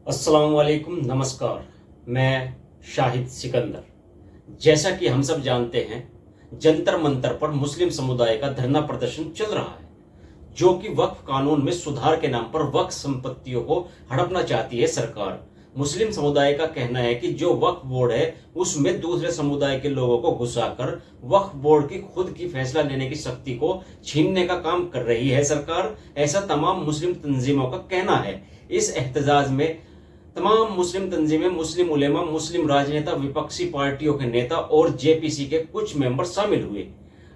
अस्सलाम वालेकुम, नमस्कार। मैं शाहिद सिकंदर। जैसा कि हम सब जानते हैं, जंतर मंतर पर मुस्लिम समुदाय का धरना प्रदर्शन चल रहा है, जो कि वक्फ कानून में सुधार के नाम पर वक्फ संपत्तियों को हड़पना चाहती है सरकार। मुस्लिम समुदाय का कहना है कि जो वक्फ बोर्ड है उसमें दूसरे समुदाय के लोगों को घुसाकर वक्फ बोर्ड की खुद की फैसला लेने की शक्ति को छीनने का काम कर रही है सरकार। ऐसा तमाम मुस्लिम तंजीमों का कहना है। इस एहतजाज में तमाम मुस्लिम तंजीमें, मुस्लिम उलेमा, मुस्लिम राजनेता, विपक्षी पार्टियों के नेता और जेपीसी के कुछ मेंबर शामिल हुए।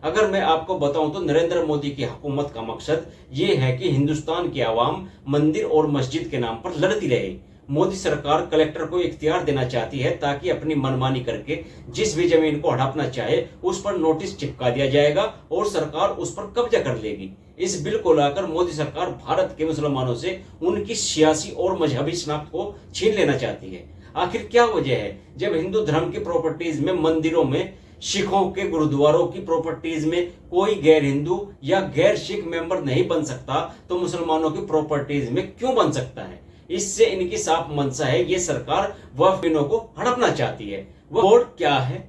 अगर मैं आपको बताऊं तो नरेंद्र मोदी की हुकूमत का मकसद ये है कि हिंदुस्तान की आवाम मंदिर और मस्जिद के नाम पर लड़ती रहे। मोदी सरकार कलेक्टर को इख्तियार देना चाहती है ताकि अपनी मनमानी करके जिस भी जमीन को हड़पना चाहे उस पर नोटिस चिपका दिया जाएगा और सरकार उस पर कब्जा कर लेगी। इस बिल को लाकर मोदी सरकार भारत के मुसलमानों से उनकी सियासी और मजहबी शनाख्त को छीन लेना चाहती है। आखिर क्या वजह है? जब हिंदू धर्म की प्रॉपर्टीज में, मंदिरों में, सिखों के गुरुद्वारों की प्रॉपर्टीज में कोई गैर हिंदू या गैर सिख मेंबर नहीं बन सकता, तो मुसलमानों की प्रॉपर्टीज में क्यों बन सकता है? इससे इनकी साफ मंशा है, ये सरकार वक्फ को हड़पना चाहती है। वक्फ बोर्ड क्या है?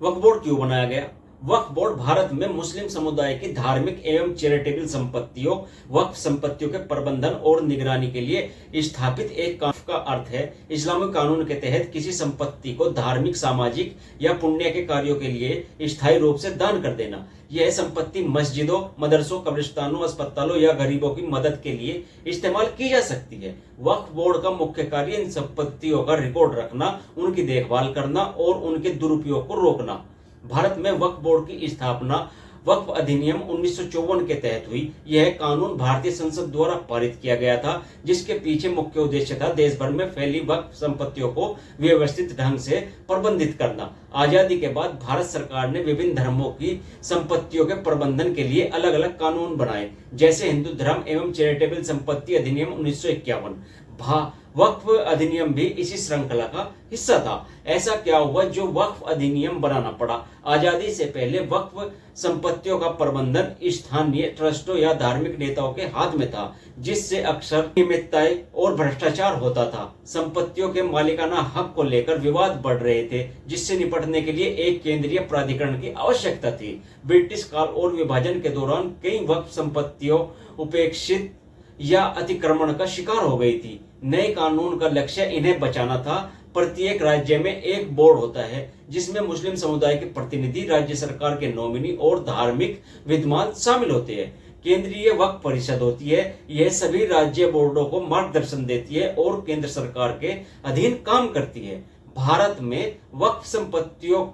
वक्फ बोर्ड क्यों बनाया गया? वक्फ बोर्ड भारत में मुस्लिम समुदाय की धार्मिक एवं चैरिटेबल संपत्तियों, वक्फ संपत्तियों के प्रबंधन और निगरानी के लिए स्थापित एक कानून का अर्थ है इस्लामी कानून के तहत किसी संपत्ति को धार्मिक, सामाजिक या पुण्य के कार्यों के लिए स्थायी रूप से दान कर देना। यह संपत्ति मस्जिदों, मदरसों, कब्रिस्तानों, अस्पतालों या गरीबों की मदद के लिए इस्तेमाल की जा सकती है। वक्फ बोर्ड का मुख्य कार्य इन संपत्तियों का रिकॉर्ड रखना, उनकी देखभाल करना और उनके दुरुपयोग को रोकना। भारत में वक्फ बोर्ड की स्थापना वक्फ अधिनियम 1954 के तहत हुई। यह कानून भारतीय संसद द्वारा पारित किया गया था, जिसके पीछे मुख्य उद्देश्य था देश भर में फैली वक्फ संपत्तियों को व्यवस्थित ढंग से प्रबंधित करना। आजादी के बाद भारत सरकार ने विभिन्न धर्मों की संपत्तियों के प्रबंधन के लिए अलग अलग कानून बनाए, जैसे हिंदू धर्म एवं चैरिटेबल संपत्ति अधिनियम 1951। वक्फ अधिनियम भी इसी श्रृंखला का हिस्सा था। ऐसा क्या हुआ जो वक्फ अधिनियम बनाना पड़ा? आजादी से पहले वक्फ संपत्तियों का प्रबंधन स्थानीय ट्रस्टों या धार्मिक नेताओं के हाथ में था, जिससे अक्सर अनियमितताएं और भ्रष्टाचार होता था। संपत्तियों के मालिकाना हक को लेकर विवाद बढ़ रहे थे, जिससे निपटने के लिए एक केंद्रीय प्राधिकरण की आवश्यकता थी। ब्रिटिश काल और विभाजन के दौरान कई वक्फ संपत्तियों उपेक्षित या अतिक्रमण का शिकार हो गई थी। नए कानून का लक्ष्य इन्हें बचाना था। प्रत्येक राज्य में एक बोर्ड होता है जिसमें मुस्लिम समुदाय के प्रतिनिधि, राज्य सरकार के नॉमिनी और धार्मिक विद्वान शामिल होते हैं। केंद्रीय वक्फ परिषद होती है। यह सभी राज्य बोर्डों को मार्गदर्शन देती है और केंद्र सरकार के अधीन काम करती है। भारत में वक्फ संपत्तियों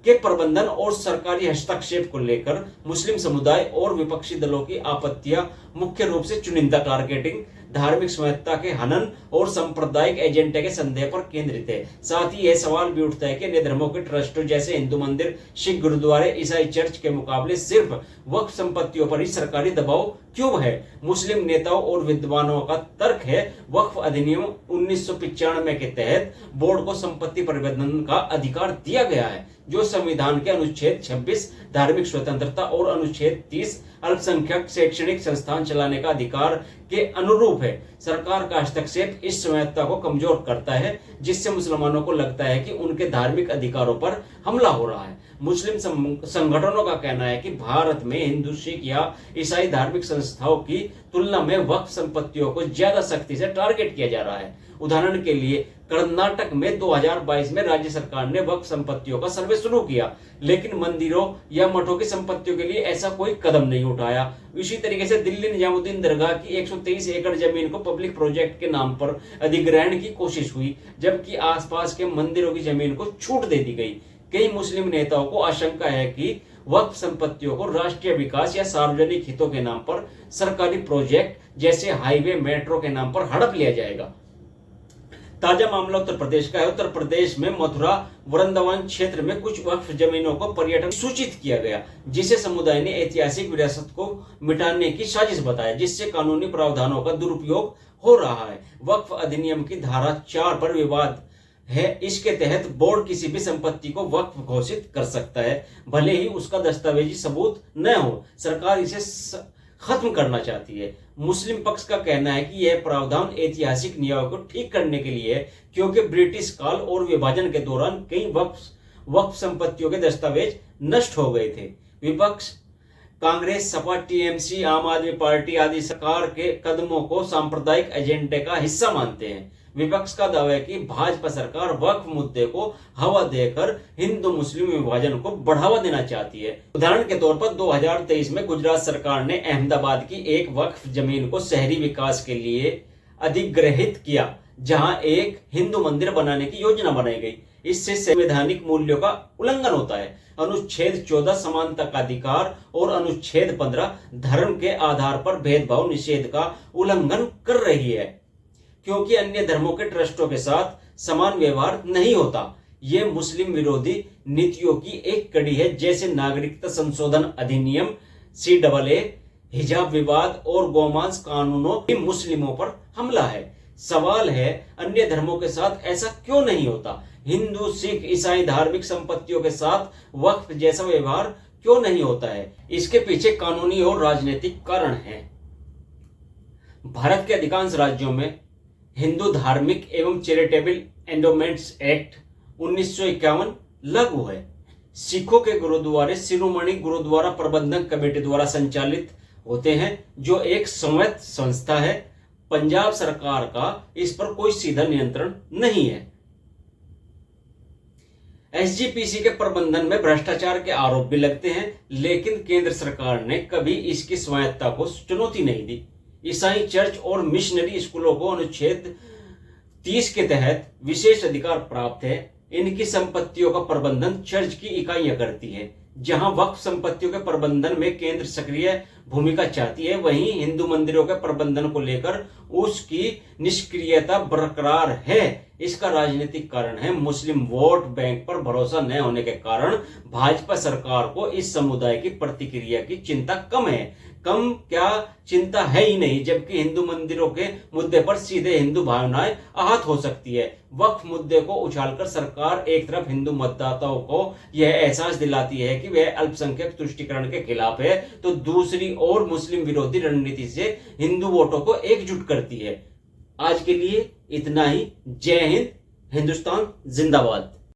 के प्रबंधन और सरकारी हस्तक्षेप को लेकर मुस्लिम समुदाय और विपक्षी दलों की आपत्तियां मुख्य रूप से चुनिंदा टारगेटिंग, धार्मिक स्वायत्तता के हनन और सांप्रदायिक एजेंडे के संदेह पर केंद्रित है। साथ ही यह सवाल भी उठता है कि अन्य धर्मों के ट्रस्टों जैसे हिंदू मंदिर, सिख गुरुद्वारे, ईसाई चर्च के मुकाबले सिर्फ वक्फ संपत्तियों पर ही सरकारी दबाव क्यों है? मुस्लिम नेताओं और विद्वानों का तर्क है वक्फ अधिनियम 1995 के तहत बोर्ड को संपत्ति प्रबंधन का अधिकार दिया गया है, जो संविधान के अनुच्छेद 26 धार्मिक स्वतंत्रता और अनुच्छेद 30 अल्पसंख्यक शैक्षणिक संस्थान चलाने का अधिकार के अनुरूप है। सरकार का हस्तक्षेप इस स्वायत्तता को कमजोर करता है, जिससे मुसलमानों को लगता है कि उनके धार्मिक अधिकारों पर हमला हो रहा है। मुस्लिम संगठनों का कहना है कि भारत में हिंदू, सिख या ईसाई धार्मिक संस्थाओं की तुलना में वक्फ संपत्तियों को ज्यादा सख्ती से टारगेट किया जा रहा है। उदाहरण के लिए कर्नाटक में 2022 में राज्य सरकार ने वक्फ संपत्तियों का सर्वे शुरू किया, लेकिन मंदिरों या मठों की संपत्तियों के लिए ऐसा कोई कदम नहीं उठाया। इसी तरीके से दिल्ली निजामुद्दीन दरगाह की 123 एकड़ जमीन को पब्लिक प्रोजेक्ट के नाम पर अधिग्रहण की कोशिश हुई, जबकि आसपास के मंदिरों की जमीन को छूट दे दी गई। कई मुस्लिम नेताओं को आशंका है कि वक्फ संपत्तियों को राष्ट्रीय विकास या सार्वजनिक हितों के नाम पर सरकारी प्रोजेक्ट जैसे हाईवे, मेट्रो के नाम पर हड़प लिया जाएगा। ताजा मामला उत्तर प्रदेश का है। उत्तर प्रदेश में मथुरा वृंदावन क्षेत्र में कुछ वक्फ जमीनों को पर्यटन सूचित किया गया, जिसे समुदाय ने ऐतिहासिक विरासत को मिटाने की साजिश बताया, जिससे कानूनी प्रावधानों का दुरुपयोग हो रहा है। वक्फ अधिनियम की धारा 4 पर विवाद है। इसके तहत बोर्ड किसी भी संपत्ति को वक्फ घोषित कर सकता है, भले ही उसका दस्तावेजी सबूत न हो। सरकार इसे खत्म करना चाहती है। मुस्लिम पक्ष का कहना है कि यह प्रावधान ऐतिहासिक न्याय को ठीक करने के लिए है, क्योंकि ब्रिटिश काल और विभाजन के दौरान कई वक्फ संपत्तियों के दस्तावेज नष्ट हो गए थे। विपक्ष कांग्रेस, सपा, टीएमसी, आम आदमी पार्टी आदि सरकार के कदमों को सांप्रदायिक एजेंडे का हिस्सा मानते हैं। विपक्ष का दावा है कि भाजपा सरकार वक्फ मुद्दे को हवा देकर हिंदू मुस्लिम विभाजन को बढ़ावा देना चाहती है। उदाहरण के तौर पर 2023 में गुजरात सरकार ने अहमदाबाद की एक वक्फ जमीन को शहरी विकास के लिए अधिग्रहित किया, जहां एक हिंदू मंदिर बनाने की योजना बनाई गई। इससे संवैधानिक मूल्यों का उल्लंघन होता है। अनुच्छेद 14 समानता का अधिकार और अनुच्छेद 15 धर्म के आधार पर भेदभाव निषेध का उल्लंघन कर रही है, क्योंकि अन्य धर्मों के ट्रस्टों के साथ समान व्यवहार नहीं होता। ये मुस्लिम विरोधी नीतियों की एक कड़ी है, जैसे नागरिकता संशोधन अधिनियम, CAA, हिजाब विवाद और गोमांस कानूनों की मुस्लिमों पर हमला है। सवाल है, अन्य धर्मों के साथ ऐसा क्यों नहीं होता? हिंदू, सिख, ईसाई धार्मिक संपत्तियों के साथ वक्फ जैसा व्यवहार क्यों नहीं होता है? इसके पीछे कानूनी और राजनीतिक कारण हैं। भारत के अधिकांश राज्यों में हिंदू धार्मिक एवं चैरिटेबल एंडोमेंट्स एक्ट 1951 लागू है। सिखों के गुरुद्वारे शिरोमणि गुरुद्वारा प्रबंधक कमेटी द्वारा संचालित होते हैं, जो एक स्वायत्त संस्था है। पंजाब सरकार का इस पर कोई सीधा नियंत्रण नहीं है। SGPC के प्रबंधन में भ्रष्टाचार के आरोप भी लगते हैं, लेकिन केंद्र सरकार ने कभी इसकी स्वायत्तता को चुनौती नहीं दी। ईसाई चर्च और मिशनरी स्कूलों को अनुच्छेद 30 के तहत विशेष अधिकार प्राप्त है। इनकी संपत्तियों का प्रबंधन चर्च की इकाइयां करती है। जहां वक्फ संपत्तियों के प्रबंधन में केंद्र सक्रिय भूमिका चाहती है, वहीं हिंदू मंदिरों के प्रबंधन को लेकर उसकी निष्क्रियता बरकरार है। इसका राजनीतिक कारण है। मुस्लिम वोट बैंक पर भरोसा न होने के कारण भाजपा सरकार को इस समुदाय की प्रतिक्रिया की चिंता कम है। कम क्या, चिंता है ही नहीं, जबकि हिंदू मंदिरों के मुद्दे पर सीधे हिंदू भावनाएं आहत हो सकती है। वक्फ मुद्दे को उछालकर सरकार एक तरफ हिंदू मतदाताओं को यह एहसास दिलाती है कि वह अल्पसंख्यक तुष्टिकरण के खिलाफ है, तो दूसरी ओर मुस्लिम विरोधी रणनीति से हिंदू वोटों को एकजुट करती है। आज के लिए इतना ही। जय हिंद, हिंदुस्तान जिंदाबाद।